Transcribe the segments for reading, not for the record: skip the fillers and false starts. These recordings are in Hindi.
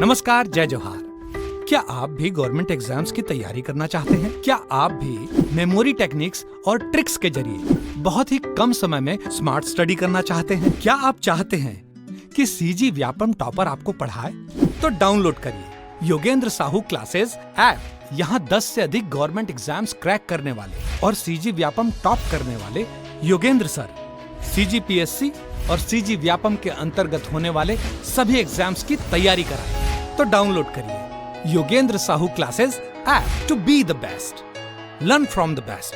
नमस्कार, जय जोहार। क्या आप भी गवर्नमेंट एग्जाम्स की तैयारी करना चाहते हैं? क्या आप भी मेमोरी टेक्निक्स और ट्रिक्स के जरिए बहुत ही कम समय में स्मार्ट स्टडी करना चाहते हैं? क्या आप चाहते हैं कि सीजी व्यापम टॉपर आपको पढ़ाए? तो डाउनलोड करिए योगेंद्र साहू क्लासेस ऐप। यहाँ 10 से अधिक गवर्नमेंट एग्जाम्स क्रैक करने वाले और सीजी व्यापम टॉप करने वाले योगेंद्र सर CGPSC और सीजी व्यापम के अंतर्गत होने वाले सभी एग्जाम्स की तैयारी कराएं। तो डाउनलोड करिए Yogendra Sahu classes app to be the best, learn from the best.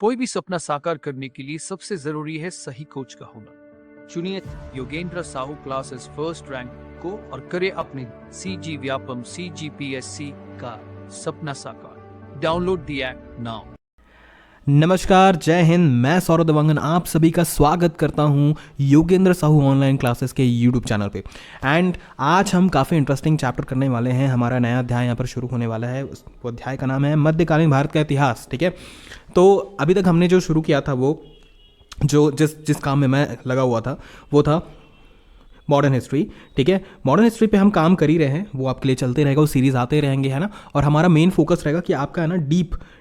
कोई भी सपना साकार करने के लिए सबसे जरूरी है सही कोच का होना। चुनिए Yogendra Sahu classes first rank को और करे अपने सीजी व्यापम CGPSC का सपना साकार। Download the app now. नमस्कार, जय हिंद। मैं सौरभ देवांगन आप सभी का स्वागत करता हूं योगेंद्र साहू ऑनलाइन क्लासेस के यूट्यूब चैनल पे। एंड आज हम काफ़ी इंटरेस्टिंग चैप्टर करने वाले हैं। हमारा नया अध्याय यहाँ पर शुरू होने वाला है। उस अध्याय का नाम है मध्यकालीन भारत का इतिहास। ठीक है, तो अभी तक हमने जो शुरू किया था वो जिस काम में मैं लगा हुआ था वो था मॉडर्न हिस्ट्री। ठीक है, मॉडर्न हिस्ट्री पे हम काम कर ही रहे हैं, वो आपके लिए चलते रहेगा, वो सीरीज़ आते रहेंगे, है ना। और हमारा मेन फोकस रहेगा कि आपका है ना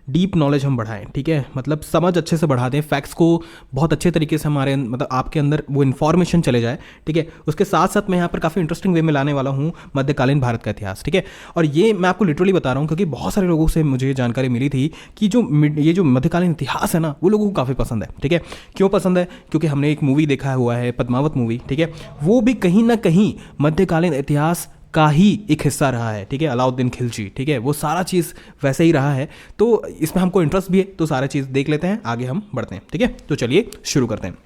डीप नॉलेज हम बढ़ाएं। ठीक है, मतलब समझ अच्छे से बढ़ा दें, फैक्ट्स को बहुत अच्छे तरीके से हमारे मतलब आपके अंदर वो इन्फॉर्मेशन चले जाए। ठीक है, उसके साथ साथ मैं यहाँ पर काफ़ी इंटरेस्टिंग वे में लाने वाला हूँ मध्यकालीन भारत का इतिहास। ठीक है, और ये मैं आपको लिटरली बता रहा हूँ क्योंकि बहुत सारे लोगों से मुझे जानकारी मिली थी कि ये जो मध्यकालीन इतिहास है ना वो लोगों को काफ़ी पसंद है। ठीक है, क्यों पसंद है? क्योंकि हमने एक मूवी देखा हुआ है, पद्मावत मूवी। ठीक है, वो भी कहीं ना कहीं मध्यकालीन इतिहास का ही एक हिस्सा रहा है। ठीक है, अलाउद्दीन खिलजी। ठीक है, वो सारा चीज़ वैसे ही रहा है, तो इसमें हमको इंटरेस्ट भी है, तो सारा चीज़ देख लेते हैं, आगे हम बढ़ते हैं। ठीक है, तो चलिए शुरू करते हैं।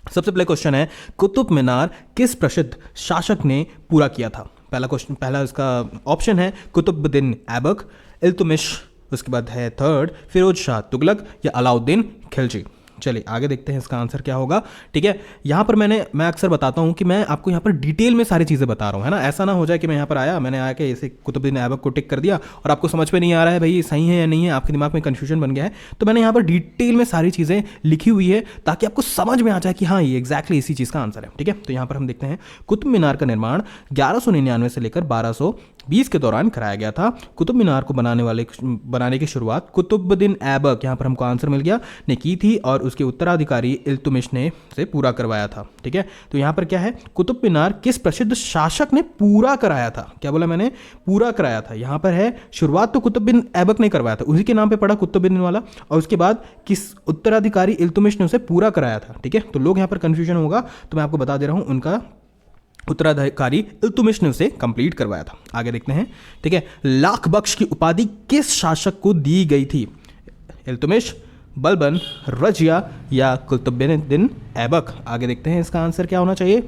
सबसे पहले क्वेश्चन है, कुतुब मीनार किस प्रसिद्ध शासक ने पूरा किया था? पहला इसका ऑप्शन है कुतुबुद्दीन ऐबक, इल्तुतमिश, उसके बाद है थर्ड फिरोज शाह तुगलक या अलाउद्दीन खिलजी। चलिए आगे देखते हैं इसका आंसर क्या होगा। ठीक है, यहाँ पर मैं अक्सर बताता हूँ कि मैं आपको यहाँ पर डिटेल में सारी चीज़ें बता रहा हूँ, है ना। ऐसा ना हो जाए कि मैं यहाँ पर मैंने आया कि ऐसे कुतुबुद्दीन ऐबक को टिक कर दिया और आपको समझ में नहीं आ रहा है भाई सही है या नहीं है, आपके दिमाग में कन्फ्यूजन बन गया है। तो मैंने यहाँ पर डिटेल में सारी चीज़ें लिखी हुई है ताकि आपको समझ में आ जाए कि हाँ ये एग्जैक्टली इसी चीज़ का आंसर है। ठीक है, तो यहाँ पर हम देखते हैं कुतुब मीनार का निर्माण 1199 से लेकर 1220 के दौरान कराया गया था। कुतुब मीनार को बनाने की शुरुआत कुतुबुद्दीन ऐबक, यहाँ पर हमको आंसर मिल गया, ने की थी और उसके उत्तराधिकारी इल्तुतमिश ने से पूरा करवाया था। ठीक है, तो यहाँ पर क्या है, कुतुब मीनार किस प्रसिद्ध शासक ने पूरा कराया था? क्या बोला मैंने? पूरा कराया था। यहाँ पर है शुरुआत तो कुतुबुद्दीन ऐबक ने करवाया था, उसी के नाम पे पड़ा कुतुबुद्दीन वाला, और उसके बाद किस उत्तराधिकारी इल्तुतमिश ने उसे पूरा कराया था। ठीक है, तो लोग यहाँ पर कंफ्यूजन होगा तो मैं आपको बता दे रहा हूँ, उनका उत्तराधिकारी इल्तुतमिश ने उसे कंप्लीट करवाया था। आगे देखते हैं। ठीक है, लाख बख्श की उपाधि किस शासक को दी गई थी? इल्तुतमिश, बलबन, रजिया या कुतुबुद्दीन ऐबक? आगे देखते हैं इसका आंसर क्या होना चाहिए।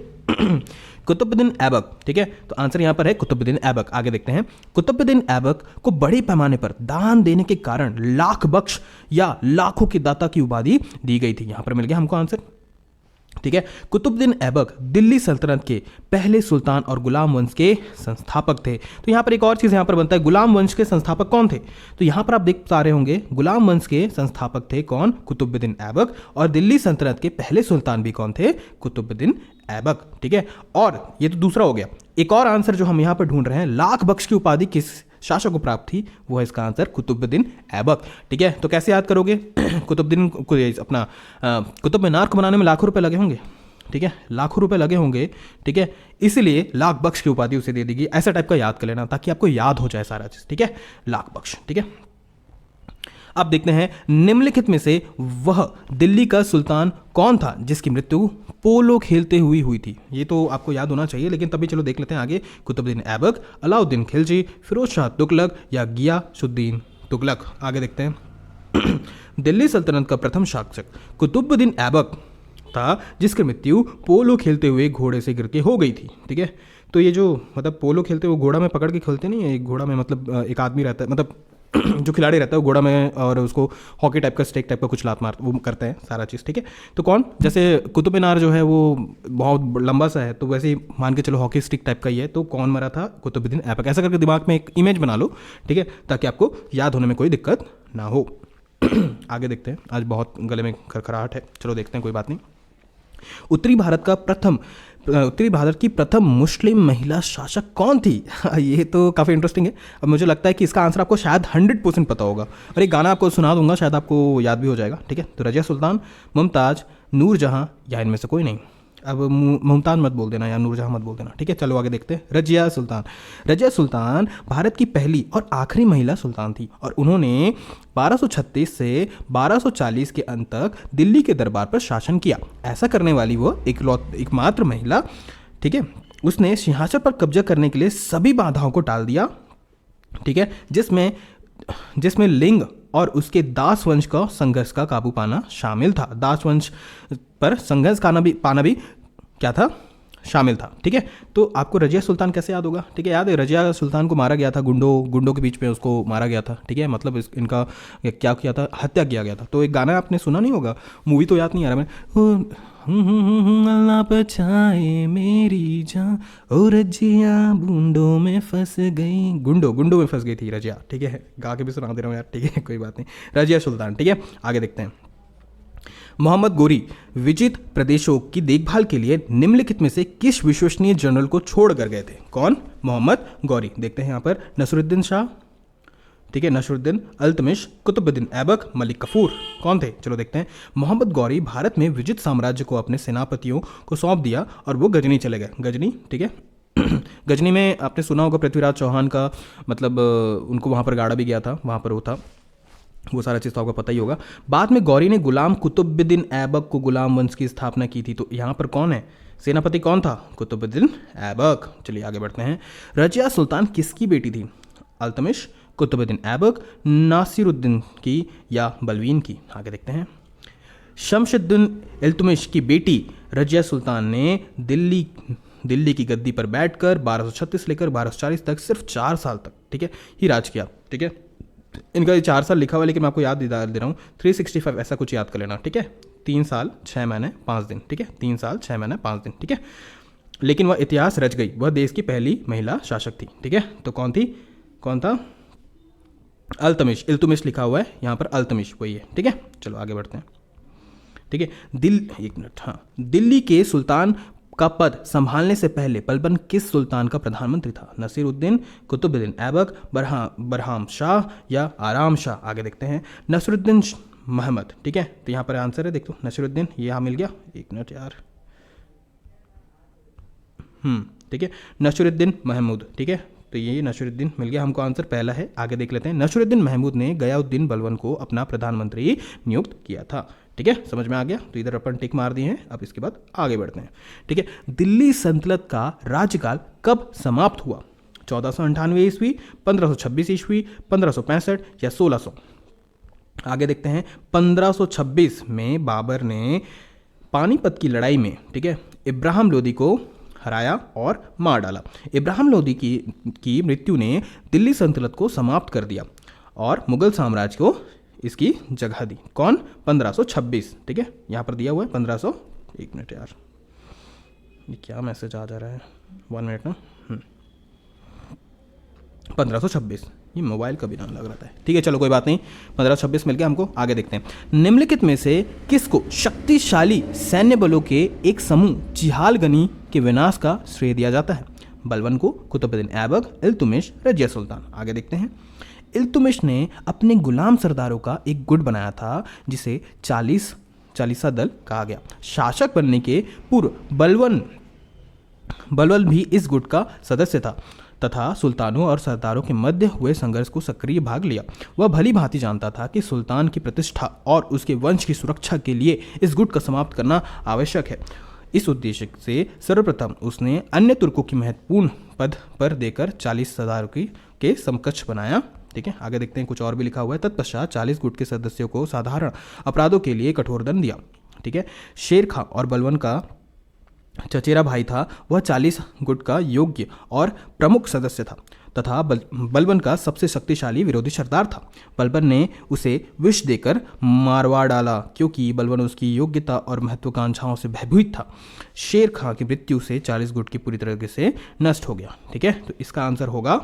कुतुबुद्दीन ऐबक। ठीक है, तो आंसर यहां पर है कुतुबुद्दीन ऐबक। आगे देखते हैं। कुतुबुद्दीन ऐबक को बड़े पैमाने पर दान देने के कारण लाख बख्श या लाखों के दाता की उपाधि दी गई थी। यहां पर मिल गया हमको आंसर। ठीक है, कुतुबुद्दीन ऐबक दिल्ली सल्तनत के पहले सुल्तान और गुलाम वंश के संस्थापक थे। तो यहाँ पर एक और चीज़ यहाँ पर बनता है, गुलाम वंश के संस्थापक कौन थे? तो यहाँ पर आप देख पा रहे होंगे गुलाम वंश के संस्थापक थे कौन? कुतुबुद्दीन ऐबक। और दिल्ली सल्तनत के पहले सुल्तान भी कौन थे? कुतुबुद्दीन ऐबक। ठीक है, और ये तो दूसरा हो गया। एक और आंसर जो हम यहाँ पर ढूंढ रहे हैं, लाख बख्श की उपाधि किस शासक को प्राप्त थी? वो है इसका आंसर कुतुबुद्दीन ऐबक। ठीक है, तो कैसे याद करोगे? कुतुब मीनार को बनाने में लाखों रुपए लगे होंगे। ठीक है, लाखों रुपए लगे होंगे। ठीक है, इसलिए लाख बख्श की उपाधि उसे दे देगी। ऐसा टाइप का याद कर लेना ताकि आपको याद हो जाए सारा चीज। ठीक है, लाख बख्श। ठीक है, अब देखते हैं निम्नलिखित में से वह दिल्ली का सुल्तान कौन था जिसकी मृत्यु पोलो खेलते हुई हुई थी? ये तो आपको याद होना चाहिए, लेकिन तभी चलो देख लेते हैं आगे। कुतुबुद्दीन ऐबक, अलाउद्दीन खिलजी, फिरोज शाह तुगलक या गियासुद्दीन तुगलक? आगे देखते हैं। दिल्ली सल्तनत का प्रथम शासक कुतुबुद्दीन ऐबक था जिसकी मृत्यु पोलो खेलते हुए घोड़े से गिर के हो गई थी। ठीक है, तो ये जो मतलब पोलो खेलते हुए घोड़ा में पकड़ के खेलते नहीं है, एक घोड़ा में मतलब एक आदमी रहता है, मतलब जो खिलाड़ी रहता है वो घोड़ा में, और उसको हॉकी टाइप का स्टेक टाइप का कुछ लात मार वो करते हैं सारा चीज़। ठीक है, तो कौन? जैसे कुतुब मीनार जो है वो बहुत लंबा सा है, तो वैसे ही मान के चलो हॉकी स्टिक टाइप का ही है, तो कौन मरा था? कुतुबुद्दीन ऐबक। ऐसा करके दिमाग में एक इमेज बना लो। ठीक है, ताकि आपको याद होने में कोई दिक्कत ना हो। आगे देखते हैं, आज बहुत गले में खरखराहट है, चलो देखते हैं, कोई बात नहीं। उत्तरी भारत की प्रथम मुस्लिम महिला शासक कौन थी? ये तो काफ़ी इंटरेस्टिंग है। अब मुझे लगता है कि इसका आंसर आपको शायद 100% पता होगा, और एक गाना आपको सुना दूंगा, शायद आपको याद भी हो जाएगा। ठीक है, तो रजिया सुल्तान, मुमताज़, नूरजहां या इनमें से कोई नहीं। अब मुमताज़ मत बोल देना या नूरजहां मत बोल देना। ठीक है, चलो आगे देखते हैं। रजिया सुल्तान भारत की पहली और आखिरी महिला सुल्तान थी, और उन्होंने 1236 से 1240 के अंत तक दिल्ली के दरबार पर शासन किया। ऐसा करने वाली वो एकमात्र महिला, ठीक है, उसने सिंहासन पर कब्जा करने के लिए सभी बाधाओं को टाल दिया। ठीक है, जिसमें लिंग और उसके दास वंश का संघर्ष का काबू पाना शामिल था। दास वंश पर संघर्ष पाना भी क्या था, शामिल था। ठीक है, तो आपको रजिया सुल्तान कैसे याद होगा? ठीक है, याद है रजिया सुल्तान को मारा गया था, गुंडों के बीच में उसको मारा गया था। ठीक है, मतलब इनका क्या किया था, हत्या किया गया था। तो एक गाना आपने सुना नहीं होगा, मूवी तो याद नहीं आ रहा मैं, अल्लाह बचाए मेरी जान, ओ रजिया गुंडों में फंस गई, गुंडों में फंस गई थी रजिया। ठीक है, गा के भी सुना दे रहा हूँ यार। ठीक है, कोई बात नहीं, रजिया सुल्तान। ठीक है, आगे देखते हैं। मोहम्मद गौरी विजित प्रदेशों की देखभाल के लिए निम्नलिखित में से किस विश्वसनीय जनरल को छोड़कर गए थे? कौन? मोहम्मद गौरी। देखते हैं यहाँ पर, नसरुद्दीन शाह, ठीक है, नसरुद्दीन, अल्तमिश, कुतुबुद्दीन ऐबक, मलिक कफूर। कौन थे? चलो देखते हैं। मोहम्मद गौरी भारत में विजित साम्राज्य को अपने सेनापतियों को सौंप दिया और वो गजनी चले गए। गजनी, ठीक है, गजनी में आपने सुना होगा पृथ्वीराज चौहान का, मतलब उनको वहाँ पर गाड़ा भी गया था, वहाँ पर वो था, वो सारा चीज़ तो आपको पता ही होगा। बाद में गौरी ने गुलाम कुतुबुद्दीन ऐबक को गुलाम वंश की स्थापना की थी। तो यहाँ पर कौन है सेनापति, कौन था? कुतुबुद्दीन ऐबक। चलिए आगे बढ़ते हैं। रजिया सुल्तान किसकी बेटी थी? अल्तमिश, कुतुबुद्दीन ऐबक, नासिरुद्दीन की या बलवीन की? आगे देखते हैं। शमशुद्दीन इल्तुमिश की बेटी रजिया सुल्तान ने दिल्ली की गद्दी पर बैठकर 1236 लेकर 1240 तक सिर्फ 4 साल तक, ठीक है, ही राज किया। ठीक है, इनका ये 4 साल लिखा हुआ है, लेकिन मैं आपको याद दे रहा हूँ 365 ऐसा कुछ याद कर लेना। ठीक है, 3 साल 6 महीने 5 दिन। ठीक है, 3 साल 6 महीने 5 दिन। ठीक है, लेकिन वह इतिहास रच गई, वह देश की पहली महिला शासक थी। ठीक है, तो कौन थी? कौन था? अल्तमिश, इल्तुमिश लिखा हुआ है यहाँ पर, अल्तमिश वही है। ठीक है, चलो आगे बढ़ते हैं। ठीक है, एक मिनट, हाँ, दिल्ली के सुल्तान का पद संभालने से पहले बलबन किस सुल्तान का प्रधानमंत्री था? नसीरुद्दीन, कुतुबुद्दीन ऐबक, बरहाम शाह या आराम शाह? आगे देखते हैं। नसरुद्दीन महमद। ठीक है, तो यहाँ पर आंसर है, देखो नसरुद्दीन, ये यहाँ मिल गया, एक मिनट यार, ठीक है, नसरुद्दीन महमूद। ठीक है, तो ये नसरुद्दीन मिल गया हमको, आंसर पहला है। आगे देख लेते हैं। नसरुद्दीन महमूद ने गयाउद्दीन बलबन को अपना प्रधानमंत्री नियुक्त किया था। ठीक है, समझ में आ गया? तो इधर अपन टिक मार दिए हैं, अब इसके बाद आगे बढ़ते हैं। ठीक है, दिल्ली सल्तनत का राज्यकाल कब समाप्त हुआ? 1498 ईस्वी, 1526 ईस्वी, 1565 या 1600? आगे देखते हैं। 1526 में बाबर ने पानीपत की लड़ाई में, ठीक है, इब्राहिम लोदी को हराया और मार डाला। इब्राहिम लोदी की मृत्यु ने दिल्ली सल्तनत को समाप्त कर दिया और मुगल साम्राज्य को इसकी जगह दी। कौन? 1526। ठीक है, यहाँ पर दिया हुआ है 1500, एक मिनट यार, ये क्या मैसेज आ जा रहा है, 1 मिनट ना, 1526, ये मोबाइल का भी नाम लग रहा है। ठीक है, चलो कोई बात नहीं, 1526 मिल गया हमको। आगे देखते हैं। निम्नलिखित में से किसको शक्तिशाली सैन्य बलों के एक समूह चिहालगनी के विनाश का श्रेय दिया जाता है? बलबन को, कुतुबुद्दीन ऐबक, इल्तुमिश, रजिया सुल्तान? आगे देखते हैं। इल्तुमिश ने अपने गुलाम सरदारों का एक गुट बनाया था जिसे चालीसा दल कहा गया। शासक बनने के पूर्व बलबन भी इस गुट का सदस्य था तथा सुल्तानों और सरदारों के मध्य हुए संघर्ष को सक्रिय भाग लिया। वह भली भांति जानता था कि सुल्तान की प्रतिष्ठा और उसके वंश की सुरक्षा के लिए इस गुट का समाप्त करना आवश्यक है। इस उद्देश्य से सर्वप्रथम उसने अन्य तुर्कों की महत्वपूर्ण पद पर देकर 40 सरदारों के समकक्ष बनाया। ठीक है, आगे देखते हैं, कुछ और भी लिखा हुआ है। तत्पश्चात 40 गुट के सदस्यों को साधारण अपराधों के लिए कठोर दंड दिया। ठीक है, शेर खां और बलबन का चचेरा भाई था, वह 40 गुट का योग्य और प्रमुख सदस्य था तथा बलबन का सबसे शक्तिशाली विरोधी सरदार था। बलबन ने उसे विष देकर मारवा डाला क्योंकि बलबन उसकी योग्यता और महत्वाकांक्षाओं से भयभीत था। शेर खां की मृत्यु से 40 गुट की पूरी तरह से नष्ट हो गया। ठीक है, तो इसका आंसर होगा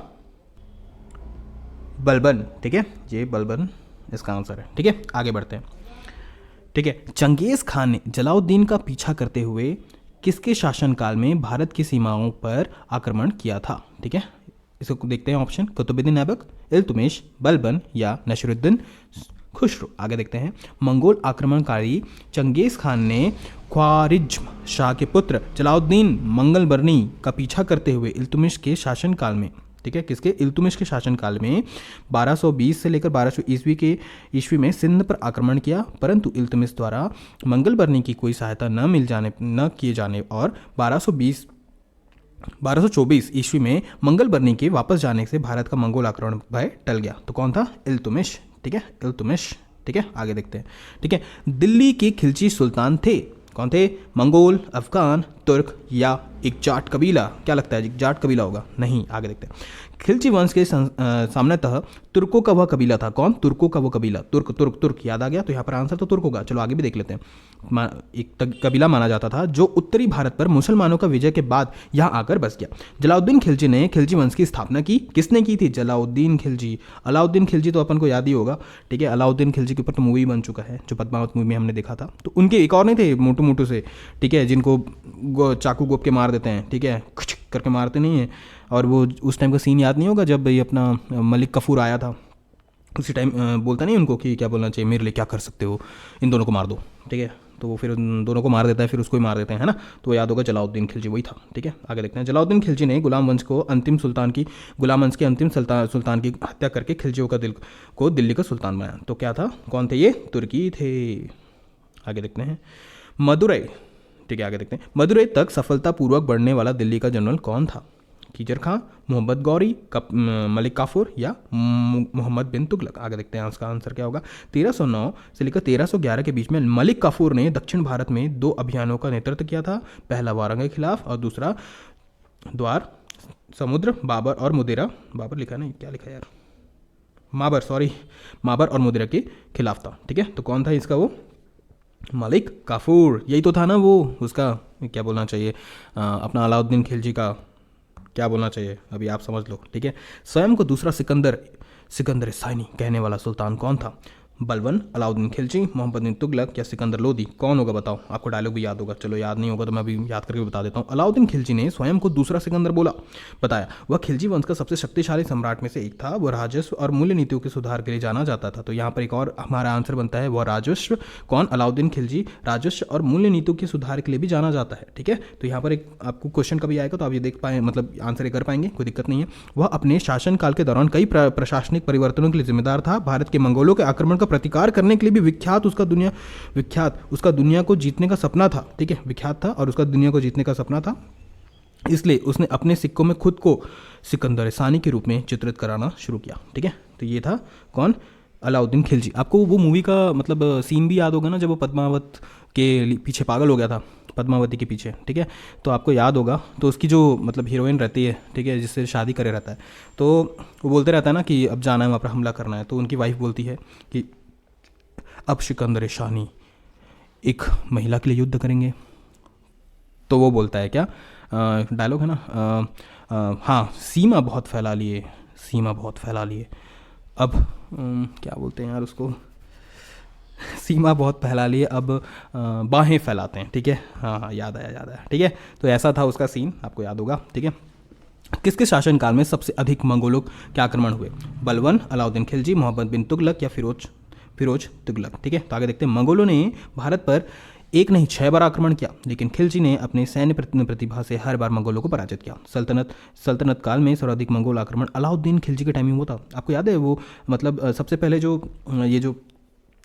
बलबन। ठीक है, ये बलबन इसका आंसर है। ठीक है, आगे बढ़ते हैं। ठीक है, चंगेज खान ने जलाउद्दीन का पीछा करते हुए किसके शासनकाल में भारत की सीमाओं पर आक्रमण किया था? ठीक है, इसको देखते हैं ऑप्शन, कुतुबुद्दीन ऐबक, इल्तुमिश, बलबन या नसरुद्दीन खुसरो। आगे देखते हैं, मंगोल आक्रमणकारी चंगेज खान ने ख्वारिज्म शाह के पुत्र जलाउद्दीन मंगलबर्नी का पीछा करते हुए इल्तुमिश के शासनकाल में, ठीक है, किसके? इल्तुमिश के शासनकाल में 1220 से लेकर 1200 ईस्वी में सिंध पर आक्रमण किया, परंतु इल्तुमिश द्वारा मंगलबर्नी की कोई सहायता न किए जाने और 1224 ईस्वी में मंगलबर्नी के वापस जाने से भारत का मंगोल आक्रमण भय टल गया। तो कौन था? इल्तुमिश। ठीक है, इल्तुमिश। ठीक है, आगे देखते हैं। ठीक है, दिल्ली के खिलजी सुल्तान थे, कौन थे? मंगोल, अफगान, तुर्क या एक जाट कबीला? क्या लगता है, जाट कबीला होगा? नहीं, आगे देखते हैं। खिलजी वंश के सामान्यतः तुर्कों का वह कबीला था, कौन? तुर्कों का वो कबीला, तुर्क तुर्क तुर्क, याद आ गया? तो यहाँ पर आंसर तो तुर्क होगा। चलो आगे भी देख लेते हैं। एक कबीला माना जाता था जो उत्तरी भारत पर मुसलमानों का विजय के बाद यहाँ आकर बस गया। जलाउद्दीन खिलजी ने खिलजी वंश की स्थापना की। किसने की थी? जलाउद्दीन खिलजी। अलाउद्दीन खिलजी तो अपन को याद ही होगा। ठीक है, अलाउद्दीन खिलजी के ऊपर तो मूवी बन चुका है, जो पद्मावत मूवी में हमने देखा था। तो उनके एक और नहीं थे मोटू मोटू से, ठीक है, जिनको चाकू गोप के मार देते हैं, ठीक है, कुछ करके मारते नहीं है। और वो उस टाइम का सीन याद नहीं होगा जब ये अपना मलिक कफूर आया था, उसी टाइम बोलता नहीं उनको कि क्या बोलना चाहिए, मेरे लिए क्या कर सकते हो, इन दोनों को मार दो। ठीक है, तो वो फिर उन दोनों को मार देता है, फिर उसको ही मार देते हैं, है ना? तो याद होगा जलाउद्दीन खिलजी वही था। ठीक है, आगे देखते हैं। जलाउद्दीन खिलजी ने गुलाम वंश के अंतिम सुल्तान की हत्या करके खिलजियों को दिल्ली का सुल्तान बनाया। तो क्या था, कौन थे ये? तुर्की थे। आगे देखते हैं। मदुरई, ठीक है, आगे देखते हैं। मदुरई तक सफलतापूर्वक बढ़ने वाला दिल्ली का जनरल कौन था? कीजर खां, मोहम्मद गौरी, मलिक काफूर या मोहम्मद बिन तुगलक? आगे देखते हैं उसका आंसर क्या होगा। 1309 से लेकर 1311 के बीच में मलिक काफूर ने दक्षिण भारत में 2 अभियानों का नेतृत्व किया था। पहला वारंग के खिलाफ और दूसरा द्वार समुद्र, बाबर और मुदेरा, बाबर लिखा नहीं, क्या लिखा यार, माबर और मुदेरा के खिलाफ था। ठीक है, तो कौन था इसका? वो मलिक काफूर। यही तो था ना वो, उसका क्या बोलना चाहिए, अपना अलाउद्दीन खिलजी का क्या बोलना चाहिए, अभी आप समझ लो। ठीक है, स्वयं को दूसरा सिकंदर सानी कहने वाला सुल्तान कौन था? बलबन, अलाउद्दीन खिलजी, मोहम्मद बिन तुगलक या सिकंदर लोदी? कौन होगा बताओ? आपको डायलॉग भी याद होगा। चलो याद नहीं होगा तो मैं अभी याद करके बता देता हूँ। अलाउद्दीन खिलजी ने स्वयं को दूसरा सिकंदर बताया। वह खिलजी वंश का सबसे शक्तिशाली सम्राट में से एक था। वह राजस्व और मूल्य नीतियों के सुधार के लिए जाना जाता था। तो यहाँ पर एक और हमारा आंसर बनता है, वह राजस्व। कौन? अलाउद्दीन खिलजी राजस्व और मूल्य नीतियों के सुधार के लिए भी जाना जाता है। ठीक है, तो यहाँ पर एक आपको क्वेश्चन कभी आएगा तो आप ये देख पाए, मतलब आंसर कर पाएंगे, कोई दिक्कत नहीं है। वह अपने शासनकाल के दौरान कई प्रशासनिक परिवर्तनों के लिए जिम्मेदार था। भारत के मंगोलों के आक्रमण का प्रतिकार करने के लिए भी विख्यात उसका दुनिया को जीतने का सपना था। ठीक है, विख्यात था और उसका दुनिया को जीतने का सपना था, इसलिए उसने अपने सिक्कों में खुद को सिकंदर सानी के रूप में चित्रित कराना शुरू किया। ठीक है, तो ये था कौन? अलाउद्दीन खिलजी। आपको वो मूवी का मतलब सीन भी याद होगा ना, जब वो पद्मावत के पीछे पागल हो गया था, पद्मावती के पीछे। ठीक है, तो आपको याद होगा, तो उसकी जो मतलब हीरोइन रहती है, ठीक है, जिससे शादी करे रहता है, तो वो बोलते रहता है ना कि अब जाना है वहाँ पर हमला करना है। तो उनकी वाइफ बोलती है कि अब सिकंदर शानी एक महिला के लिए युद्ध करेंगे। तो वो बोलता है, क्या डायलॉग है ना, हाँ, सीमा बहुत फैला लिए अब क्या बोलते हैं यार उसको, सीमा बहुत फैला लिए अब बाहें फैलाते हैं। ठीक है, हाँ, याद आया। ठीक है, तो ऐसा था उसका सीन, आपको याद होगा। ठीक है, किसके शासनकाल में सबसे अधिक मंगोलों के आक्रमण हुए? बलबन, अलाउद्दीन खिलजी, मोहम्मद बिन तुगलक या फिरोज तुगलक? ठीक है, तो आगे देखते हैं। मंगोलों ने भारत पर एक नहीं 6 बार आक्रमण किया, लेकिन खिलजी ने अपने सैन्य प्रतिभा से हर बार मंगोलों को पराजित किया। सल्तनत काल में सर्वाधिक मंगोल आक्रमण अलाउद्दीन खिलजी के टाइमिंग हुआ था। आपको याद है वो, मतलब सबसे पहले जो ये जो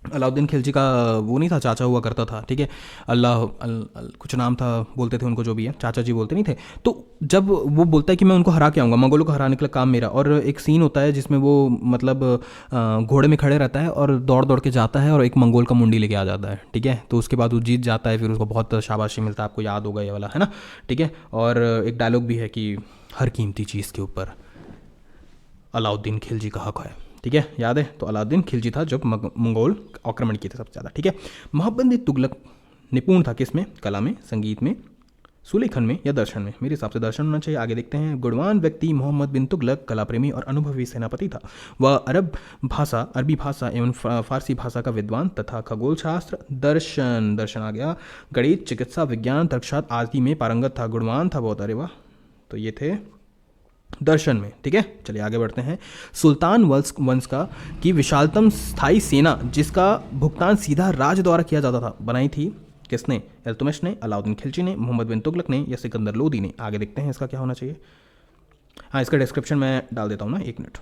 अलाउद्दीन खिलजी का वो नहीं था, चाचा हुआ करता था। ठीक है, कुछ नाम था, बोलते थे उनको, जो भी है, चाचा जी बोलते नहीं थे। तो जब वो बोलता है कि मैं उनको हरा के आऊँगा, मंगोलों को हराने के लिए काम मेरा, और एक सीन होता है जिसमें वो मतलब घोड़े में खड़े रहता है और दौड़ दौड़ के जाता है और एक मंगोल का मुंडी लेके आ जाता है। ठीक है, तो उसके बाद वो जीत जाता है, फिर उसको बहुत शाबाशी मिलता है, आपको याद होगा ये वाला, है ना? ठीक है, और एक डायलॉग भी है कि हर कीमती चीज़ के ऊपर अलाउद्दीन खिलजी का हक है। ठीक है, याद है? तो अलाउद्दीन खिलजी था जब मंगोल आक्रमण किए थे सबसे ज़्यादा। ठीक है, मोहम्मद बिन तुगलक निपुण था किस में? कला में, संगीत में, सुलेखन में या दर्शन में? मेरे हिसाब से दर्शन होना चाहिए। आगे देखते हैं। गुणवान व्यक्ति मोहम्मद बिन तुगलक कला प्रेमी और अनुभवी सेनापति था। वह अरबी भाषा एवं फारसी भाषा का विद्वान तथा खगोल शास्त्र, दर्शन आ गया, गणित, चिकित्सा, विज्ञान, तर्कशास्त्र आदि में पारंगत था। गुणवान था बहुत। अरे वाह, तो ये थे दर्शन में। ठीक है, चलिए आगे बढ़ते हैं। सुल्तान वंश का की विशालतम स्थायी सेना जिसका भुगतान सीधा राज द्वारा किया जाता था, बनाई थी किसने? इल्तुतमिश ने, अलाउद्दीन खिलजी ने, मोहम्मद बिन तुगलक ने या सिकंदर लोदी ने? आगे देखते हैं इसका क्या होना चाहिए। हाँ, इसका डिस्क्रिप्शन मैं डाल देता हूँ ना, 1 मिनट।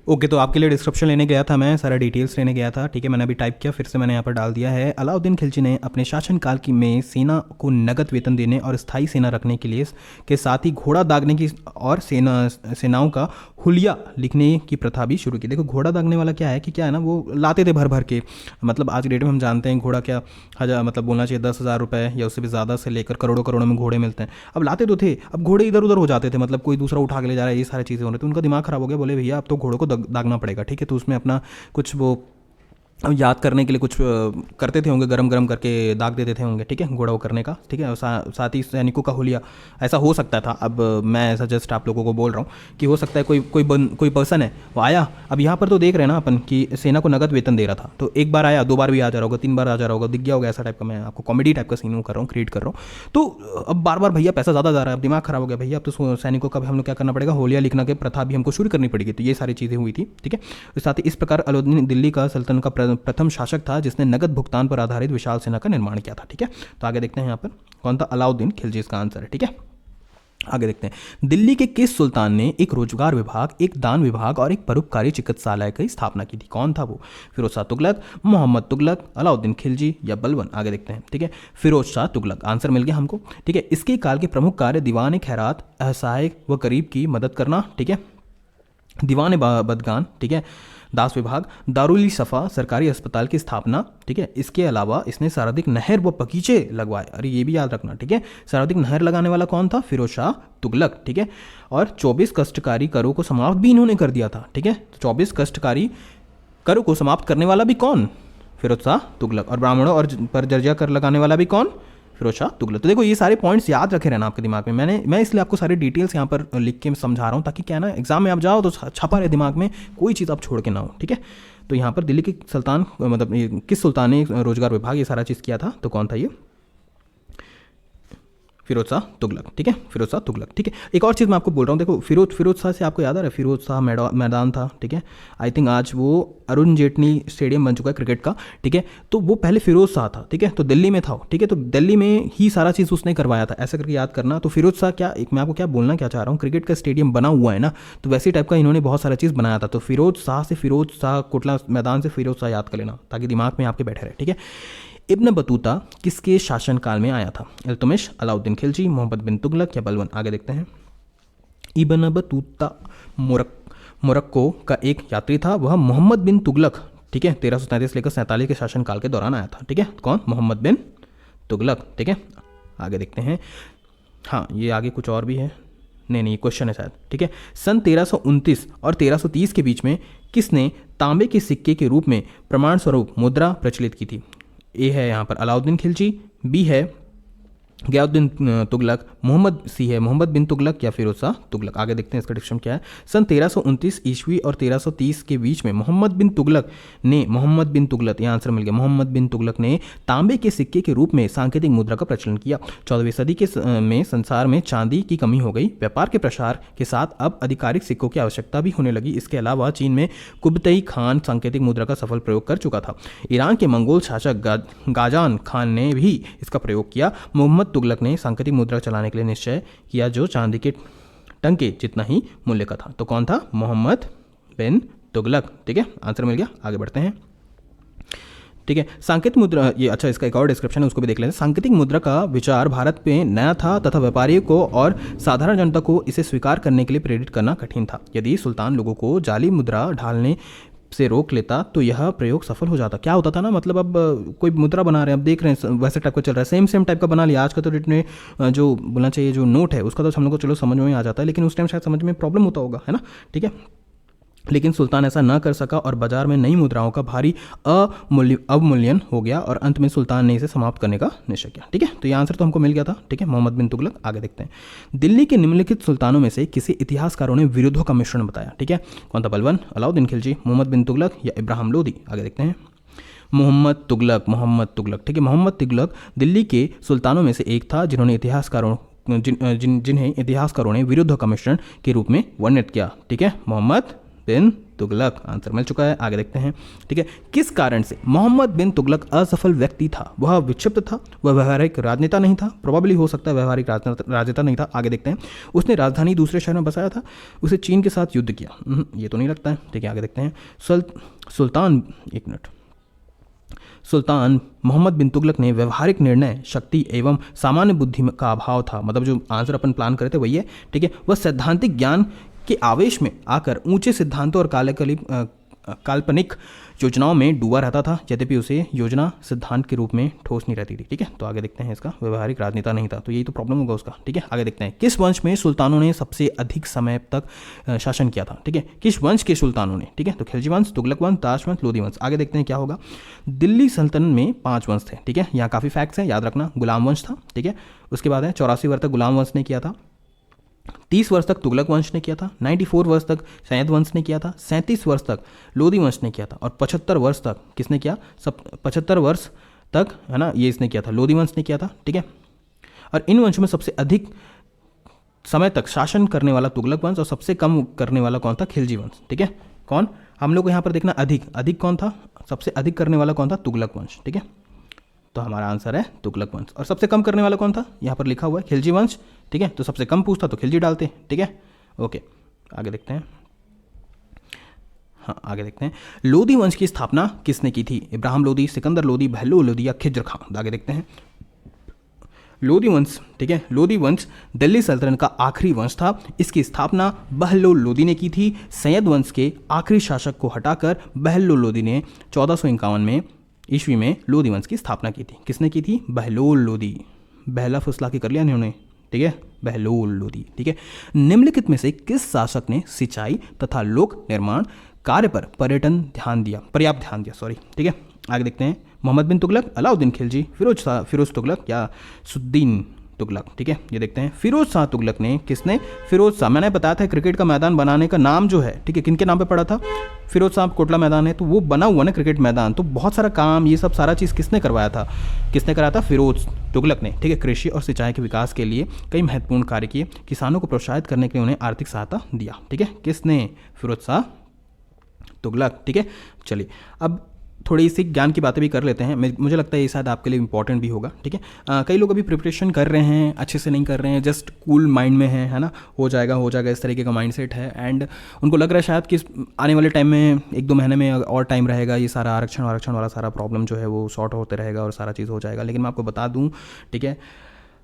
ओके, तो आपके लिए डिस्क्रिप्शन लेने गया था मैं, सारा डिटेल्स लेने गया था। ठीक है, मैंने अभी टाइप किया, फिर से मैंने यहाँ पर डाल दिया है। अलाउद्दीन खिलजी ने अपने शासनकाल की में सेना को नगद वेतन देने और स्थायी सेना रखने के साथ ही घोड़ा दागने की और सेनाओं का हुलिया लिखने की प्रथा भी शुरू की। देखो, घोड़ा दागने वाला क्या है कि क्या है ना, वो लाते थे भर भर के। मतलब आज की डेट में हम जानते हैं घोड़ा क्या मतलब बोलना चाहिए 10,000 रुपये या उससे भी ज़्यादा से लेकर करोड़ों करोड़ों में घोड़े मिलते हैं। अब लाते तो थे, अब घोड़े इधर उधर हो जाते थे, मतलब कोई दूसरा उठा के ले जा रहा है, ये सारी चीज़ें हो रही थी। उनका दिमाग खराब हो गया, बोले भैया अब तो घोड़ों को दागना पड़ेगा। ठीक है, तो उसमें अपना कुछ वो याद करने के लिए कुछ करते थे होंगे, गरम करके दाग देते थे होंगे। ठीक है, घोड़ा वो करने का। ठीक है, साथ ही सैनिकों का हुलिया ऐसा हो सकता था। अब मैं ऐसा जस्ट आप लोगों को बोल रहा हूँ कि हो सकता है कोई पर्सन है वो आया। अब यहाँ पर तो देख रहे हैं ना अपन कि सेना को नगद वेतन दे रहा था, तो एक बार आया, 2 बार भी आ जा रहा होगा, 3 बार आ जा रहा होगा, दिख गया होगा ऐसा टाइप का। मैं आपको कॉमेडी टाइप का सीन कर रहा हूँ, क्रिएट कर रहा हूँ। तो अब बार भैया पैसा ज़्यादा जा रहा है, अब दिमाग खराब हो गया भैया, अब तो सैनिकों का भी हम लोग क्या करना पड़ेगा, होलिया लिखना के प्रथा भी हमको शुरू करनी पड़ेगी। तो ये सारी चीज़ें हुई थी। ठीक है, साथ ही इस प्रकार अलाउद्दीन दिल्ली का सल्तनत का प्रथम शासक था जिसने नगद भुगतान पर आधारित विशाल सेना का निर्माण किया था। ठीक है, तो आगे देखते हैं यहाँ पर कौन था? अलाउद्दीन खिलजी इसका आंसर है। ठीक है, आगे देखते हैं। दिल्ली के किस सुल्तान ने एक रोजगार विभाग, एक दान विभाग और एक परोपकारी चिकित्सालय की स्थापना की थी? कौन था वो? फिरोज शाह तुगलक, मोहम्मद तुगलक, अलाउद्दीन खिलजी या बलबन? आगे देखते हैं। ठीक है, फिरोज शाह तुगलक आंसर मिल गया हमको। ठीक है, इसके काल के प्रमुख कार्य दीवान खैरात, असहाय व गरीब की मदद करना। ठीक है, दीवान बदगान। ठीक है, दास विभाग, दारुल सफ़ा सरकारी अस्पताल की स्थापना। ठीक है, इसके अलावा इसने सर्वाधिक नहर व बगीचे लगवाए। अरे ये भी याद रखना। ठीक है, सर्वाधिक नहर लगाने वाला कौन था? फिरोज शाह तुगलक। ठीक है, और 24 कष्टकारी करों को समाप्त भी इन्होंने कर दिया था। ठीक है, 24 कष्टकारी करों को समाप्त करने वाला भी कौन? फिरोज शाह तुगलक। और ब्राह्मणों और पर जर्जिया कर लगाने वाला भी कौन? फिरोज शाह तुगलक। तो देखो, ये सारे पॉइंट्स याद रखे रहना आपके दिमाग में। मैं इसलिए आपको सारे डिटेल्स यहाँ पर लिख के समझा रहा हूँ, ताकि क्या है ना, एग्जाम में आप जाओ तो छपा रहे दिमाग में, कोई चीज़ आप छोड़ के ना हो। ठीक है, तो यहाँ पर दिल्ली के सुल्तान, मतलब किस सुल्तान ने रोजगार विभाग ये सारा चीज़ किया था? तो कौन था ये? फिरोज शाह तुगलक। ठीक है, फिरोज शाह तुगलक। ठीक है, एक और चीज़ मैं आपको बोल रहा हूँ। देखो, फिरोज शाह से आपको याद आ रहा है, फिरोज शाह मैदान था। ठीक है, आई थिंक आज वो अरुण जेटली स्टेडियम बन चुका है क्रिकेट का। ठीक है, तो वो पहले फिरोज शाह था। ठीक है, तो दिल्ली में था। ठीक है, तो दिल्ली में ही सारा चीज़ उसने करवाया था, ऐसा करके याद करना। तो फिरोज शाह क्या, एक मैं आपको क्या बोलना क्या चाह रहा हूँ, क्रिकेट का स्टेडियम बना हुआ है ना, तो वैसे टाइप का इन्होंने बहुत सारा चीज़ बनाया था। तो फिरोज शाह कोटला मैदान से फिरोज शाह याद कर लेना, ताकि दिमाग में आपके बैठे रहे। ठीक है, इब्न बतूता किसके शासनकाल में आया था? इल्तुतमिश, अलाउद्दीन खिलजी, मोहम्मद बिन तुगलक या बलबन? आगे देखते हैं। इब्न बतूता मोरक्को का एक यात्री था। वह मोहम्मद बिन तुगलक, ठीक है, 1337 लेकर 47 के शासनकाल के दौरान आया था। ठीक है, कौन? मोहम्मद बिन तुगलक। ठीक है, आगे देखते हैं। हाँ, ये आगे कुछ और भी है, नहीं क्वेश्चन है शायद। ठीक है, सन 1329 और 1330 के बीच में किसने तांबे के सिक्के के रूप में प्रमाण स्वरूप मुद्रा प्रचलित की थी? ए है यहाँ पर अलाउद्दीन खिलजी, बी है गयाउद्दीन तुगलक, सी है मोहम्मद बिन तुगलक या फिरोज शाह तुगलक? आगे देखते हैं इसका डिस्क्रिप्शन क्या है। सन 1329 ईस्वी और 1330 के बीच में मोहम्मद बिन तुगलक, यहाँ आंसर मिल गया, मोहम्मद बिन तुगलक ने तांबे के सिक्के के रूप में सांकेतिक मुद्रा का प्रचलन किया। 14वीं सदी में संसार में चांदी की कमी हो गई। व्यापार के प्रसार के साथ अब आधिकारिक सिक्कों की आवश्यकता भी होने लगी। इसके अलावा चीन में कुबतई खान सांकेतिक मुद्रा का सफल प्रयोग कर चुका था। ईरान के मंगोल शासक गाजान खान ने भी इसका प्रयोग किया। मोहम्मद तुगलक ने सांकेतिक मुद्रा चलाने के लिए निश्चय किया, जो चांदी के टंके जितना ही मूल्य का था। तो कौन था? मोहम्मद बिन तुगलक। ठीक है, आंसर मिल गया। आगे बढ़ते हैं। ठीक है, सांकेतिक मुद्रा, ये अच्छा, इसका एक और डिस्क्रिप्शन है, उसको भी देख लेते हैं। सांकेतिक मुद्रा का विचार भारत में नया था तथा व्यापारियों को और साधारण जनता को इसे स्वीकार करने के लिए प्रेरित करना कठिन था। यदि सुल्तान लोगों को जाली मुद्रा ढालने से रोक लेता तो यह प्रयोग सफल हो जाता। क्या होता था ना, मतलब अब कोई मुद्रा बना रहे हैं, अब देख रहे हैं वैसे टाइप का चल रहा है, सेम टाइप का बना लिया। आज का तो रेट में जो बोलना चाहिए, जो नोट है उसका तो हम लोग को चलो समझ में आ जाता है, लेकिन उस टाइम शायद समझ में प्रॉब्लम होता होगा, है ना। ठीक है, लेकिन सुल्तान ऐसा न कर सका और बाजार में नई मुद्राओं का भारी अवमूल्यन हो गया और अंत में सुल्तान ने इसे समाप्त करने का निश्चय किया। ठीक है, तो ये आंसर तो हमको मिल गया था। ठीक है, मोहम्मद बिन तुगलक। आगे देखते हैं, दिल्ली के निम्नलिखित सुल्तानों में से किसी इतिहासकारों ने विरोधों का मिश्रण बताया। ठीक है, कौन था? बलबन, अलाउद्दीन खिलजी, मोहम्मद बिन तुगलक या इब्राहिम लोदी? आगे देखते हैं, मोहम्मद तुगलक। ठीक है, मोहम्मद तुगलक दिल्ली के सुल्तानों में से एक था जिन्हें इतिहासकारों ने विरोध का मिश्रण के रूप में वर्णित किया। ठीक है, मोहम्मद बिन तुगलक। आंसर मिल चुका है। आगे देखते हैं। ठीक है, किस कारण से मोहम्मद बिन तुगलक असफल व्यक्ति था? वह विक्षिप्त था, वह व्यवहारिक राजनेता नहीं था, प्रोबेबली हो सकता है व्यवहारिक राजनेता नहीं था। आगे देखते हैं, उसने राजधानी दूसरे शहर में बसाया था, उसे चीन के साथ युद्ध किया? ये तो नहीं लगता है। ठीक है, आगे देखते हैं, सुल्तान मोहम्मद बिन तुगलक ने व्यवहारिक निर्णय शक्ति एवं सामान्य बुद्धि का अभाव था। मतलब जो आंसर अपन प्लान करे थे वही है। ठीक है, वह सैद्धांतिक ज्ञान के आवेश में आकर ऊंचे सिद्धांतों और काल्पनिक योजनाओं में डूबा रहता था, यद्यपि उसे योजना सिद्धांत के रूप में ठोस नहीं रहती थी। ठीक है, तो आगे देखते हैं, इसका व्यवहारिक राजनेता नहीं था, तो यही तो प्रॉब्लम होगा उसका। ठीक है, आगे देखते हैं, किस वंश में सुल्तानों ने सबसे अधिक समय तक शासन किया था? ठीक है, किस वंश के सुल्तानों ने? ठीक है, तो खिलजी वंश, तुगलक वंश, ताश वंश, लोदी वंश। आगे देखते हैं क्या होगा। दिल्ली सल्तनत में 5 वंश थे। ठीक है, यहाँ काफ़ी फैक्ट्स हैं, याद रखना। गुलाम वंश था। ठीक है, उसके बाद है 84 वर्ष तक गुलाम वंश ने किया था, 30 वर्ष तक तुगलक वंश ने किया था, 94 वर्ष तक सैयद वंश ने किया था, 37 वर्ष तक लोदी वंश ने किया था और 75 वर्ष तक किसने किया? 75 वर्ष तक, है ना, ये इसने किया था, लोदी वंश ने किया था। ठीक है, और इन वंशों में सबसे अधिक समय तक शासन करने वाला तुगलक वंश और सबसे कम करने वाला कौन था? खिलजी वंश। ठीक है, कौन? हम लोग को यहाँ पर देखना अधिक कौन था? सबसे अधिक करने वाला कौन था? तुगलक वंश। ठीक है, तो हमारा आंसर है तुगलक वंश। और सबसे कम करने वाला कौन था? यहाँ पर लिखा हुआ है खिलजी वंश। ठीक है, तो सबसे कम पूछता तो खिलजी डालते। ठीक है, ओके, आगे देखते हैं। हाँ, आगे देखते हैं, लोदी वंश की स्थापना किसने की थी? इब्राहिम लोदी, सिकंदर लोदी, बहलोल लोदी या खिज्र खान? आगे देखते हैं, लोदी वंश। ठीक है, लोदी वंश दिल्ली सल्तनत का आखिरी वंश था। इसकी स्थापना बहलोल लोदी ने की थी। सैयद वंश के आखिरी शासक को हटाकर बहलोल लोदी ने 1451 में ईस्वी में लोदी वंश की स्थापना की थी। किसने की थी? बहलोल लोदी। बहला फुसला के कर लिया इन्होंने। ठीक है, बहलोल लोदी। ठीक है, निम्नलिखित में से किस शासक ने सिंचाई तथा लोक निर्माण कार्य पर पर्याप्त ध्यान दिया? ठीक है, आगे देखते हैं, मोहम्मद बिन तुगलक, अलाउद्दीन खिलजी, फिरोज तुगलक या सुद्दीन तुगलक? ठीक है, ये देखते हैं, फिरोज शाह तुगलक ने, किसने? फिरोज शाह। मैंने बताया था क्रिकेट का मैदान बनाने का नाम जो है, ठीक है, किनके नाम पे पड़ा था? फिरोज शाह कोटला मैदान है, तो वो बना हुआ ना क्रिकेट मैदान, तो बहुत सारा काम, ये सब सारा चीज़ किसने करवाया था? कराया था? फिरोज तुगलक ने। ठीक है, कृषि और सिंचाई के विकास के लिए कई महत्वपूर्ण कार्य किए, किसानों को प्रोत्साहित करने के लिए उन्हें आर्थिक सहायता दिया। ठीक है, किसने? फिरोज शाह तुगलक। ठीक है, चलिए अब थोड़ी सी ज्ञान की बातें भी कर लेते हैं। मुझे लगता है ये शायद आपके लिए इंपॉर्टेंट भी होगा। ठीक है, कई लोग अभी प्रिपरेशन कर रहे हैं, अच्छे से नहीं कर रहे हैं, जस्ट कूल माइंड में है ना, हो जाएगा इस तरीके का माइंडसेट है। एंड उनको लग रहा है शायद कि आने वाले टाइम में 1-2 महीने में और टाइम रहेगा, ये सारा आरक्षण वाला सारा प्रॉब्लम जो है वो सॉर्ट होते रहेगा और सारा चीज़ हो जाएगा। लेकिन मैं आपको बता दूँ, ठीक है,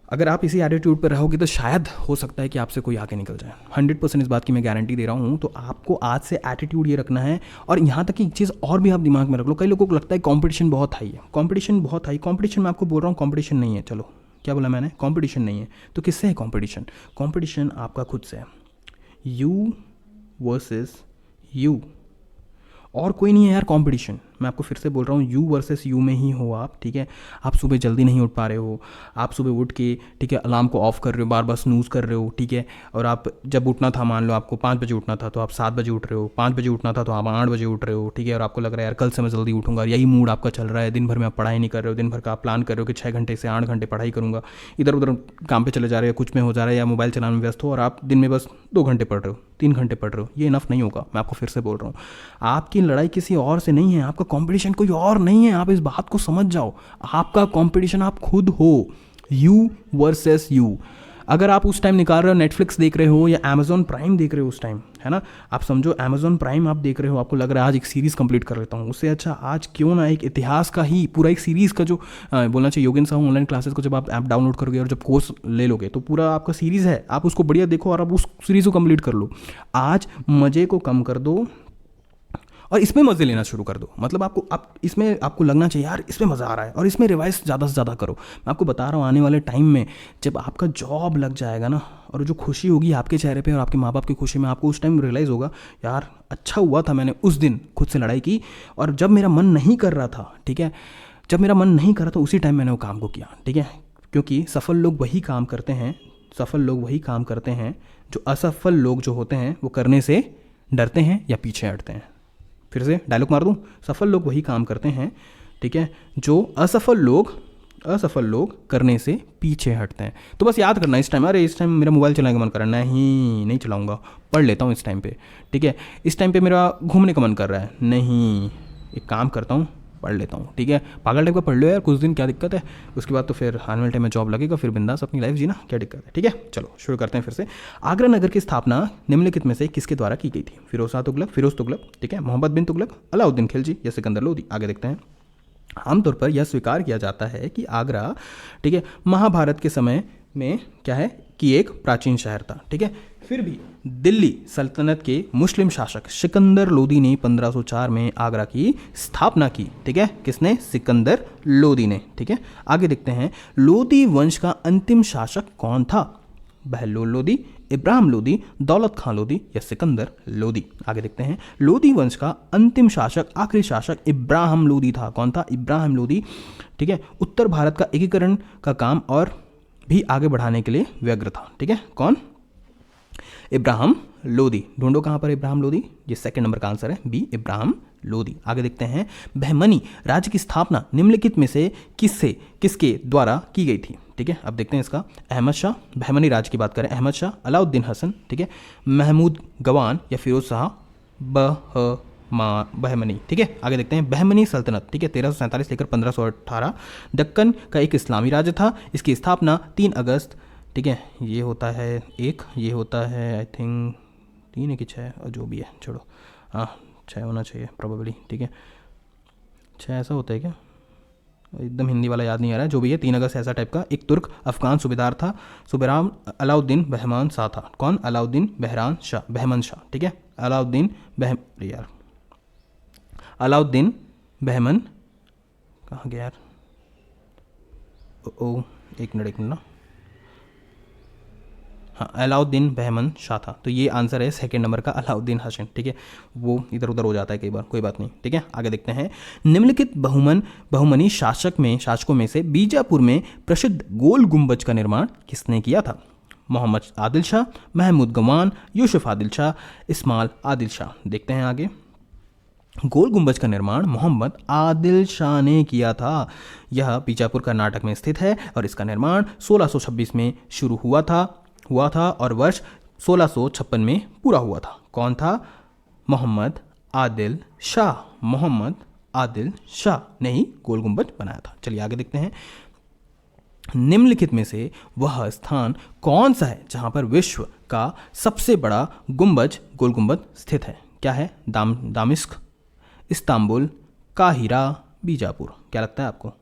अगर आप इसी एटीट्यूड पर रहोगे तो शायद हो सकता है कि आपसे कोई आगे निकल जाए। 100% इस बात की मैं गारंटी दे रहा हूँ। तो आपको आज से एटीट्यूड ये रखना है। और यहाँ तक कि एक चीज़ और भी आप दिमाग में रख लो, कई लोगों को लगता है कंपटीशन बहुत हाई है। कंपटीशन मैं आपको बोल रहा हूँ, कंपटीशन नहीं है। चलो, क्या बोला मैंने? कंपटीशन नहीं है। तो किससे है कंपटीशन आपका खुद से है। यू वर्सेस यू, और कोई नहीं है यार कंपटीशन। मैं आपको फिर से बोल रहा हूँ, यू वर्सेस यू में ही हो आप। ठीक है, आप सुबह जल्दी नहीं उठ पा रहे हो, आप सुबह उठ के, ठीक है, अलार्म को ऑफ कर रहे हो, बार बार स्नूज़ कर रहे हो। ठीक है, और आप जब उठना था, मान लो आपको 5 बजे उठना था तो आप 7 बजे उठ रहे हो, 5 बजे उठना था तो आप 8 बजे उठ रहे हो। ठीक है, और आपको लग रहा है यार कल से मैं जल्दी उठूंगा, यही मूड आपका चल रहा है। दिन भर में आप पढ़ाई नहीं कर रहे हो, दिन भर का आप प्लान कर रहे हो कि 6 घंटे से 8 घंटे पढ़ाई करूँगा, इधर उधर काम पे चले जा रहे हो, कुछ में हो जा रहा है, या मोबाइल चलाने में व्यस्त हो, और आप दिन में बस 2 घंटे पढ़ रहे हो, 3 घंटे पढ़ रहे हो। ये इनफ नहीं होगा। मैं आपको फिर से बोल रहा हूँ, आपकी लड़ाई किसी और से नहीं है, आपका कंपटीशन कोई और नहीं है। आप इस बात को समझ जाओ, आपका कंपटीशन आप खुद हो। You versus you. अगर आप उस टाइम निकाल रहे हो, नेटफ्लिक्स देख रहे हो या अमेजॉन प्राइम देख रहे हो उस टाइम, है ना, आप समझो अमेजॉन प्राइम आप देख रहे हो, आपको लग रहा है आज एक सीरीज़ कंप्लीट कर लेता हूँ, उससे अच्छा आज क्यों ना एक इतिहास का ही पूरा एक सीरीज़ का जो बोलना चाहिए योगेंद्र साहू ऑनलाइन क्लासेस को जब आप ऐप डाउनलोड करोगे और जब कोर्स ले लोगे तो पूरा आपका सीरीज़ है, आप उसको बढ़िया देखो और आप उस सीरीज़ को कंप्लीट कर लो। आज मज़े को कम कर दो और इसमें मज़े लेना शुरू कर दो। मतलब इसमें आपको लगना चाहिए यार इसमें मज़ा आ रहा है, और इसमें रिवाइज ज़्यादा से ज़्यादा करो। मैं आपको बता रहा हूँ, आने वाले टाइम में जब आपका जॉब लग जाएगा ना, और जो खुशी होगी आपके चेहरे पे और आपके माँ बाप की खुशी में, आपको उस टाइम रियलाइज़ होगा यार अच्छा हुआ था मैंने उस दिन खुद से लड़ाई की, और जब मेरा मन नहीं कर रहा था, ठीक है, जब मेरा मन नहीं कर रहा था उसी टाइम मैंने वो काम को किया, ठीक है। क्योंकि सफल लोग वही काम करते हैं, सफल लोग वही काम करते हैं जो असफल लोग जो होते हैं वो करने से डरते हैं या पीछे हटते हैं। फिर से डायलॉग मार दूं, सफल लोग वही काम करते हैं, ठीक है, जो असफल लोग करने से पीछे हटते हैं। तो बस याद करना इस टाइम, अरे इस टाइम मेरा मोबाइल चलाने का मन कर रहा है, नहीं चलाऊंगा, पढ़ लेता हूँ इस टाइम पे, ठीक है। इस टाइम पे मेरा घूमने का मन कर रहा है, नहीं, एक काम करता हूँ, पढ़ लेता हूँ, ठीक है। पागल टाइप का पढ़ लो यार कुछ दिन, क्या दिक्कत है, उसके बाद तो फिर आने वाले टाइम में जॉब लगेगा, फिर बिंदास अपनी लाइफ जीना, क्या दिक्कत है, ठीक है। चलो शुरू करते हैं फिर से। आगरा नगर की स्थापना निम्नलिखित में से किसके द्वारा की गई थी? फिरोज तुगलक, ठीक है, मोहम्मद बिन तुगलक, अलाउद्दीन खिलजी या सिकंदर लोदी। आगे देखते हैं। आमतौर पर यह स्वीकार किया जाता है कि आगरा, ठीक है, महाभारत के समय में क्या है कि एक प्राचीन शहर था, ठीक है। फिर भी दिल्ली सल्तनत के मुस्लिम शासक सिकंदर लोदी ने 1504 में आगरा की स्थापना की, ठीक है। किसने? सिकंदर लोदी ने, ठीक है। आगे देखते हैं, लोदी वंश का अंतिम शासक कौन था? बहलोल लोदी, इब्राहिम लोदी, दौलत खान लोदी या सिकंदर लोदी। आगे देखते हैं, लोदी वंश का अंतिम शासक, आखिरी शासक इब्राहिम लोदी था। कौन था? इब्राहिम लोदी, ठीक है। उत्तर भारत का एकीकरण का काम और भी आगे बढ़ाने के लिए व्यग्र था, ठीक है। कौन? इब्राहिम लोदी। ढूंढो कहाँ पर इब्राहिम लोदी, ये सेकंड नंबर का आंसर है, बी, इब्राहिम लोदी। आगे देखते हैं, बहमनी राज्य की स्थापना निम्नलिखित में से किसके द्वारा की गई थी? ठीक है, अब देखते हैं इसका। अहमद शाह, बहमनी राज्य की बात करें, अहमद शाह, अलाउद्दीन हसन, ठीक है, महमूद गवान या फिरोज शाह बहमनी, ठीक है। आगे देखते हैं, बहमनी सल्तनत, ठीक है, 1347 लेकर 1518 दक्कन का एक इस्लामी राज्य था। इसकी स्थापना 3 अगस्त, ठीक है, ये होता है एक, ये होता है आई थिंक 3 है कि 6, और जो भी है छोड़ो, हाँ 6 होना चाहिए प्रोबेबली, ठीक है, 6 ऐसा होता है क्या, एकदम हिंदी वाला याद नहीं आ रहा है, जो भी है 3 अगस्त ऐसा टाइप का। एक तुर्क अफगान सूबेदार था, सूबेराम अलाउद्दीन बहमान शाह था। कौन? अलाउद्दीन बहमन शाह, ठीक है, अलाउद्दीन बहमन कहाँ गया यार, ओ एक मिनट ना, हाँ अलाउद्दीन बहमन शाह था। तो ये आंसर है सेकंड नंबर का, अलाउद्दीन हसन, ठीक है, वो इधर उधर हो जाता है कई बार, कोई बात नहीं, ठीक है। आगे देखते हैं, निम्नलिखित बहुमनी शासकों में से बीजापुर में प्रसिद्ध गोल गुंबज का निर्माण किसने किया था? मोहम्मद आदिल शाह, महमूद गवान, यूसुफ आदिल शाह, इस्माइल आदिल शाह। देखते हैं आगे। गोल गुंबज का निर्माण मोहम्मद आदिल शाह ने किया था। यह बीजापुर कर्नाटक में स्थित है और इसका निर्माण 1626 में शुरू हुआ था और वर्ष 1656 में पूरा हुआ था। कौन था? मोहम्मद आदिल शाह ने ही गोल गुंबज बनाया था। चलिए आगे देखते हैं, निम्नलिखित में से वह स्थान कौन सा है जहां पर विश्व का सबसे बड़ा गोल गुंबज स्थित है? क्या है? दामिश्क, इस्तांबुल, काहिरा, बीजापुर। क्या लगता है आपको?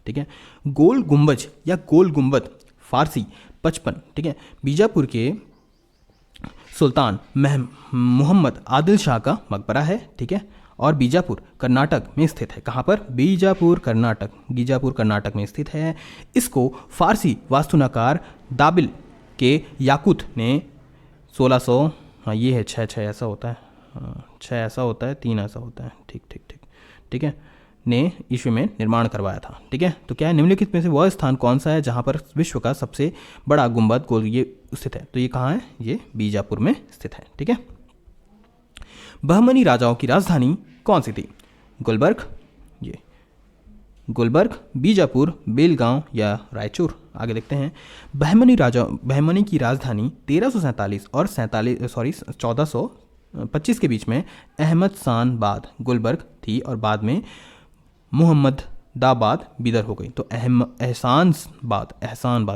ठीक है, गोल गुंबज या गोल गुंबद फारसी 55, ठीक है, बीजापुर के सुल्तान मोहम्मद आदिल शाह का मकबरा है, ठीक है, और बीजापुर कर्नाटक में स्थित है। कहाँ पर? बीजापुर कर्नाटक में स्थित है। इसको फारसी वास्तुनकार दाबिल के याकूत ने 1600, हाँ ये है 6 ऐसा होता है, 6 ऐसा होता है, 3 ऐसा होता है, ठीक है, ने ईस्वी में निर्माण करवाया था। ठीक है, तो क्या है, निम्नलिखित में से वह स्थान कौन सा है जहां पर विश्व का सबसे बड़ा गुंबद गोल ये स्थित है? तो ये कहाँ है? ये बीजापुर में स्थित है। ठीक है, बहमनी राजाओं की राजधानी कौन सी थी? गुलबर्ग, बीजापुर, बेलगांव या रायचूर। आगे देखते हैं, बहमनी की राजधानी 1347 और 1425 के बीच में अहमद शान बाद गुलबर्ग थी और बाद में मुहम्मदाबाद बिदर हो गई। तो एहसान बाद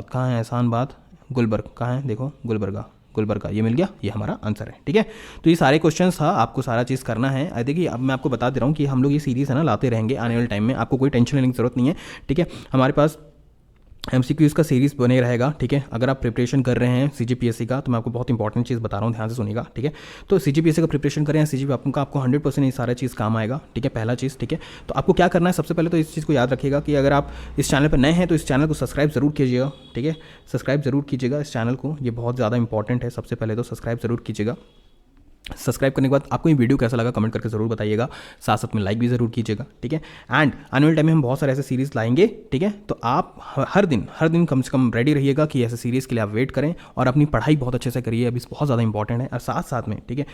कहाँ है? एहसानबाद, गुलबर्ग कहाँ है? देखो गुलबर्गा, ये मिल गया, ये हमारा आंसर है। ठीक है, तो ये सारे क्वेश्चंस था, आपको सारा चीज़ करना है। देखिए अब मैं आपको बता दे रहा हूँ कि हम लोग ये सीरीज़ है ना लाते रहेंगे आने वाले टाइम में, आपको कोई टेंशन लेने की जरूरत नहीं है। ठीक है, हमारे पास MCQs का सीरीज़ बने रहेगा। ठीक है, अगर आप प्रिपरेशन कर रहे हैं CGPSC का, तो मैं आपको बहुत इंपॉर्टेंट चीज़ बता रहा हूँ, ध्यान से सुनिएगा। ठीक है, तो CGPSC का प्रिपरेशन करें, CGP आपको 100% ये सारा चीज़ काम आएगा। ठीक है, पहला चीज़। ठीक है, तो आपको क्या करना है, सबसे पहले तो इस चीज़ को याद रखिएगा कि अगर आप इस चैनल पर नए हैं तो इस चैनल को सब्सक्राइब ज़रूर कीजिएगा। ठीक है, सब्सक्राइब ज़रूर कीजिएगा इस चैनल को, ये बहुत ज़्यादा इंपॉर्टेंट है। सबसे पहले तो सब्सक्राइब ज़रूर कीजिएगा। सब्सक्राइब करने के बाद आपको ये वीडियो कैसा लगा कमेंट करके ज़रूर बताइएगा, साथ साथ में लाइक भी ज़रूर कीजिएगा, ठीक है। एंड आने वाले टाइम में हम बहुत सारे ऐसे सीरीज़ लाएंगे, ठीक है। तो आप हर दिन कम से कम रेडी रहिएगा कि ऐसे सीरीज़ के लिए आप वेट करें और अपनी पढ़ाई बहुत अच्छे से करिए, अभी बहुत ज़्यादा इंपॉर्टेंट है। और साथ साथ में, ठीक है,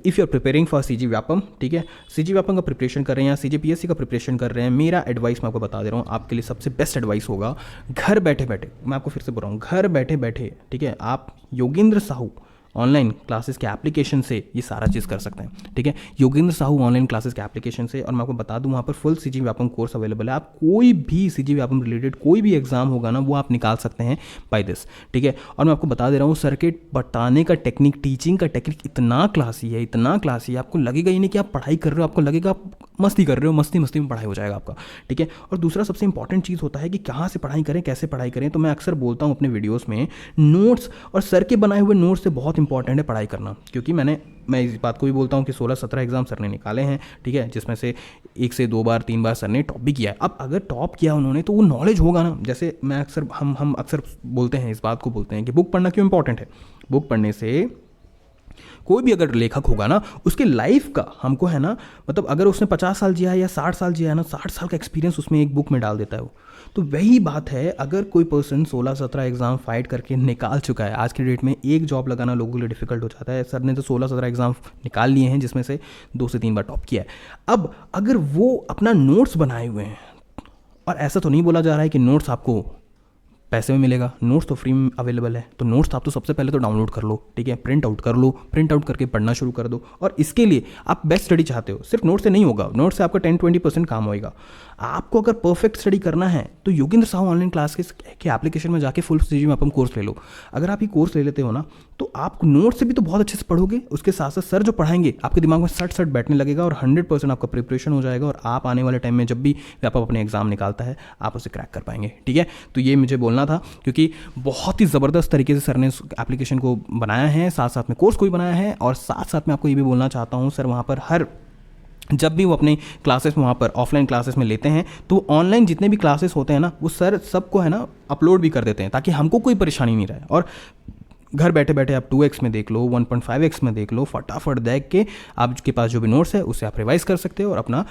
if you are preparing for CG Vyapam, ठीक है, CG व्यापम का प्रिपरेशन कर रहे हैं या CGPSC का प्रिपरेशन कर रहे हैं, मेरा एडवाइस मैं आपको बता दे रहा हूँ, आपके लिए सबसे बेस्ट एडवाइस होगा, घर बैठे बैठे, मैं आपको फिर से बोल रहा हूँ, घर बैठे बैठे, ठीक है, आप योगेंद्र साहू ऑनलाइन क्लासेस के एप्लीकेशन से ये सारा चीज़ कर सकते हैं, ठीक है। योगेंद्र साहू ऑनलाइन क्लासेस के एप्लीकेशन से, और मैं आपको बता दूं वहाँ पर full CG Vyapam course available है। आप कोई भी CG व्यापम रिलेटेड कोई भी एग्जाम होगा ना, वो आप निकाल सकते हैं बाय दिस, ठीक है। और मैं आपको बता दे रहा हूँ, सर्किट बताने का टेक्निक, टीचिंग का टेक्निक इतना क्लासी है, इतना क्लासी है, आपको लगेगा ही नहीं कि आप पढ़ाई कर रहे हो, आपको लगेगा आप मस्ती कर रहे हो, मस्ती मस्ती में पढ़ाई हो जाएगा आपका, ठीक है। और दूसरा सबसे इंपॉर्टेंट चीज़ होता है कि कहाँ से पढ़ाई करें, कैसे पढ़ाई करें। तो मैं अक्सर बोलता हूँ अपने वीडियोस में, नोट्स और सर के बनाए हुए नोट्स से बहुत इंपॉर्टेंट है पढ़ाई करना, क्योंकि मैं इस बात को भी बोलता हूँ कि 16-17 एग्जाम सर ने निकाले हैं, ठीक है, जिसमें से 1 से 2 बार 3 बार सर ने टॉप भी किया है। अब अगर टॉप किया उन्होंने तो वो नॉलेज होगा ना, जैसे मैं अक्सर हम अक्सर बोलते हैं, इस बात को बोलते हैं कि बुक पढ़ना क्यों इंपॉर्टेंट है। बुक पढ़ने से कोई भी अगर लेखक होगा ना, उसके लाइफ का हमको है ना, मतलब अगर उसने 50 साल जिया है या 60 साल जिया है ना, 60 साल का एक्सपीरियंस उसमें एक बुक में डाल देता है वो। तो वही बात है, अगर कोई पर्सन 16-17 एग्जाम फाइट करके निकाल चुका है, आज की डेट में एक जॉब लगाना लोगों के लिए डिफिकल्ट हो जाता है। सर ने तो 16-17 एग्जाम निकाल लिए हैं, जिसमें से 2 से 3 बार टॉप किया है। अब अगर वो अपना नोट्स बनाए हुए हैं, और ऐसा तो नहीं बोला जा रहा है कि नोट्स आपको पैसे में मिलेगा, नोट्स तो फ्री में अवेलेबल है, तो नोट्स आप तो सबसे पहले तो डाउनलोड कर लो, ठीक है, प्रिंट आउट कर लो, प्रिंट आउट करके पढ़ना शुरू कर दो। और इसके लिए आप बेस्ट स्टडी चाहते हो, सिर्फ नोट से नहीं होगा, नोट से आपका 10-20% काम होएगा। आपको अगर परफेक्ट स्टडी करना है तो योगेंद्र साहू ऑनलाइन क्लास के एप्लीकेशन में जाके फुल CG व्यापम कोर्स ले लो। अगर आप ये कोर्स ले लेते हो ना, तो आप नोट से भी तो बहुत अच्छे से पढ़ोगे, उसके साथ साथ सर जो पढ़ाएंगे आपके दिमाग में सट बैठने लगेगा और 100% आपका प्रिपरेशन हो जाएगा, और आप आने वाले टाइम में जब भी व्यापम अपने एग्जाम निकालता है आप उसे क्रैक कर पाएंगे, ठीक है। तो ये मुझे बोलना था, क्योंकि बहुत ही ज़बरदस्त तरीके से सर ने एप्लीकेशन को बनाया है, साथ साथ में कोर्स को भी बनाया है। और साथ साथ में आपको ये भी बोलना चाहता हूँ, सर वहाँ पर जब भी वो अपने क्लासेस में वहाँ पर ऑफलाइन क्लासेस में लेते हैं, तो ऑनलाइन जितने भी क्लासेस होते हैं ना, वो सर सबको है ना अपलोड भी कर देते हैं, ताकि हमको कोई परेशानी नहीं रहे। और घर बैठे बैठे आप 2x में देख लो, 1.5x में देख लो, फटाफट देख के आपके पास जो भी नोट्स है उससे आप रिवाइज कर सकते हो और अपना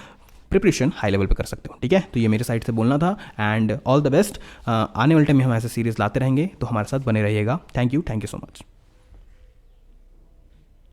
प्रिपरेशन हाई लेवल पे कर सकते हो, ठीक है। तो ये मेरे साइड से बोलना था, एंड ऑल द बेस्ट। आने वाले टाइम में हम ऐसे सीरीज़ लाते रहेंगे, तो हमारे साथ बने रहिएगा। Thank you so much.